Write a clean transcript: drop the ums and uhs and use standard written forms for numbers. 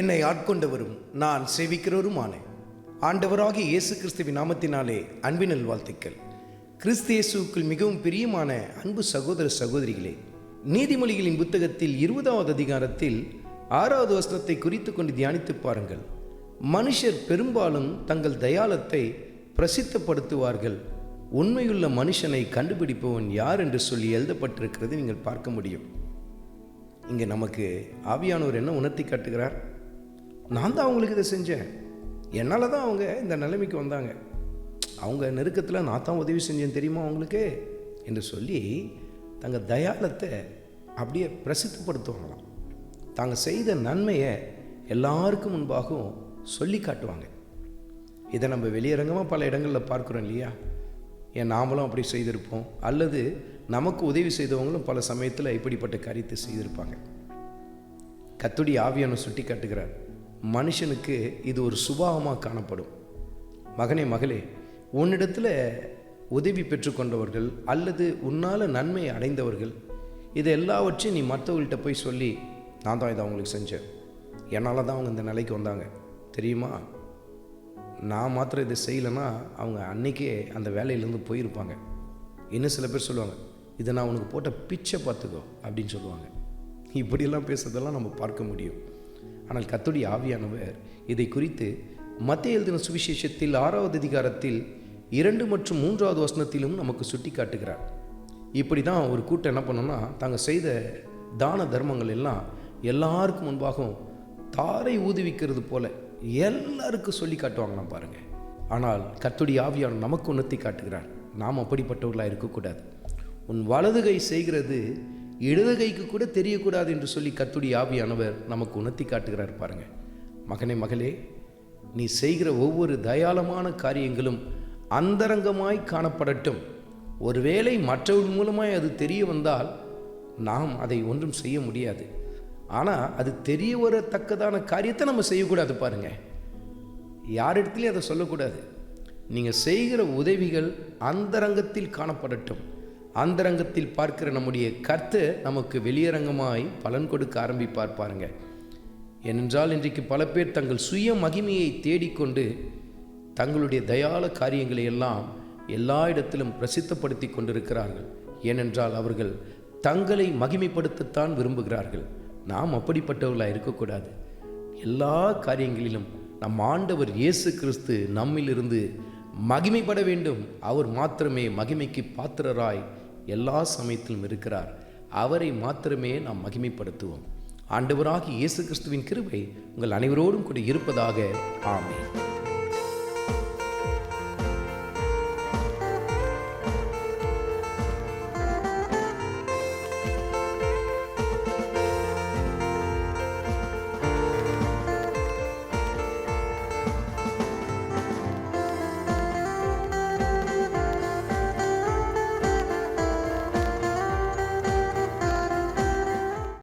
என்னை ஆட்கொண்டவரும் நான் சேவிக்கிறவருமான ஆண்டவராகிய இயேசு கிறிஸ்துவின் நாமத்தினாலே அன்பின் நல்வாழ்த்துக்கள். கிறிஸ்து இயேசுவுக்குள் மிகவும் பிரியமான அன்பு சகோதர சகோதரிகளே, நீதிமொழிகளின் புத்தகத்தில் 20வது அதிகாரத்தில் 6வது வசனத்தை குறித்து கொண்டு தியானித்து பாருங்கள். மனுஷர் பெரும்பாலும் தங்கள் தயாளத்தை பிரசித்தப்படுத்துவார்கள், உண்மையுள்ள மனுஷனை கண்டுபிடிப்பவன் யார் என்று சொல்லி எழுதப்பட்டிருக்கிறது நீங்கள் பார்க்க முடியும். இங்கே நமக்கு ஆவியானவர் என்ன உணர்த்தி காட்டுகிறார்? நான் தான் அவங்களுக்கு இதை செஞ்சேன், என்னால் தான் அவங்க இந்த நிலைமைக்கு வந்தாங்க, அவங்க நெருக்கத்தில் நான் தான் உதவி செஞ்சேன் தெரியுமா அவங்களுக்கு என்று சொல்லி தங்கள் தயாளத்தை அப்படியே பிரசித்தப்படுத்துவாங்களாம். தாங்க செய்த நன்மையை எல்லாருக்கும் முன்பாகவும் சொல்லி காட்டுவாங்க. இதை நம்ம வெளியரங்கமாக பல இடங்களில் பார்க்குறோம் இல்லையா? ஏன் நாமளும் அப்படி செய்திருப்போம், அல்லது நமக்கு உதவி செய்தவங்களும் பல சமயத்தில் இப்படிப்பட்ட காரியத்தை செய்திருப்பாங்க. கர்த்தருடைய ஆவியானவர் சுட்டி காட்டுகிறார், மனுஷனுக்கு இது ஒரு சுபாவமாக காணப்படும். மகனே மகளே, உன்னிடத்தில் உதவி பெற்றுக்கொண்டவர்கள் அல்லது உன்னால் நன்மை அடைந்தவர்கள் இதை எல்லாவற்றையும் நீ மற்றவர்கள்ட்ட போய் சொல்லி, நான் தான் இதை அவங்களுக்கு செஞ்சேன், என்னால் தான் அவங்க இந்த நிலைக்கு வந்தாங்க தெரியுமா, நான் மாத்திரம் இதை செய்யலைன்னா அவங்க அன்றைக்கே அந்த வேலையிலேருந்து போயிருப்பாங்க. இன்னும் சில பேர் சொல்லுவாங்க, இதை நான் உனக்கு போட்ட பிச்சை பார்த்துக்கோ அப்படின்னு சொல்லுவாங்க. இப்படியெல்லாம் பேசுறதெல்லாம் நம்ம பார்க்க முடியும். ஆனால் கர்த்தருடைய ஆவியானவர் இதை குறித்து மத்தேயு எழுதின சுவிசேஷத்தில் 6வது அதிகாரத்தில் 2 மற்றும் 3வது வசனத்திலும் நமக்கு சுட்டி காட்டுகிறார். இப்படி தான் ஒரு கூட்டம் என்ன பண்ணோன்னா, தாங்க செய்த தான தர்மங்கள் எல்லாம் எல்லாருக்கும் முன்பாகவும் தாரை ஊதுவிக்கிறது போல எல்லாருக்கும் சொல்லி காட்டுவாங்களாம் பாருங்கள். ஆனால் கர்த்தருடைய ஆவியானவர் நமக்கு உணர்த்தி காட்டுகிறார், நாம் அப்படிப்பட்டவர்களாக இருக்கக்கூடாது. உன் வலது கை செய்கிறது இடது கைக்கு கூட தெரியக்கூடாது என்று சொல்லி கர்த்தருடைய ஆவியானவர் நமக்கு உணர்த்தி காட்டுகிறார் பாருங்கள். மகனே மகளே, நீ செய்கிற ஒவ்வொரு தயாளமான காரியங்களும் அந்தரங்கமாய் காணப்படட்டும். ஒருவேளை மற்றவர்கள் மூலமாய் அது தெரிய வந்தால் நாம் அதை ஒன்றும் செய்ய முடியாது. ஆனால் அது தெரிய வரத்தக்கதான காரியத்தை நம்ம செய்யக்கூடாது பாருங்கள். யாரிடத்துலையும் அதை சொல்லக்கூடாது. நீங்கள் செய்கிற உதவிகள் அந்தரங்கத்தில் காணப்படட்டும். அந்தரங்கத்தில் பார்க்கிற நம்முடைய கர்த்தர் நமக்கு வெளியரங்கமாய் பலன் கொடுக்க ஆரம்பிப்பார் பாருங்க. ஏனென்றால் இன்றைக்கு பல பேர் தங்கள் சுய மகிமையை தேடிக்கொண்டு தங்களுடைய தயாள காரியங்களை எல்லாம் எல்லா இடத்திலும் பிரசித்தப்படுத்தி கொண்டிருக்கிறார்கள். ஏனென்றால் அவர்கள் தங்களை மகிமைப்படுத்தத்தான் விரும்புகிறார்கள். நாம் அப்படிப்பட்டவர்களாக இருக்கக்கூடாது. எல்லா காரியங்களிலும் நம் ஆண்டவர் இயேசு கிறிஸ்து நம்மிலிருந்து மகிமைப்பட வேண்டும். அவர் மாத்திரமே மகிமைக்கு பாத்திரராய் எல்லா சமயத்திலும் இருக்கிறார். அவரை மாத்திரமே நாம் மகிமைப்படுத்துவோம். ஆண்டவராகிய இயேசு கிறிஸ்துவின் கிருபை உங்கள் அனைவரோடும் கூட இருப்பதாக. ஆமென்.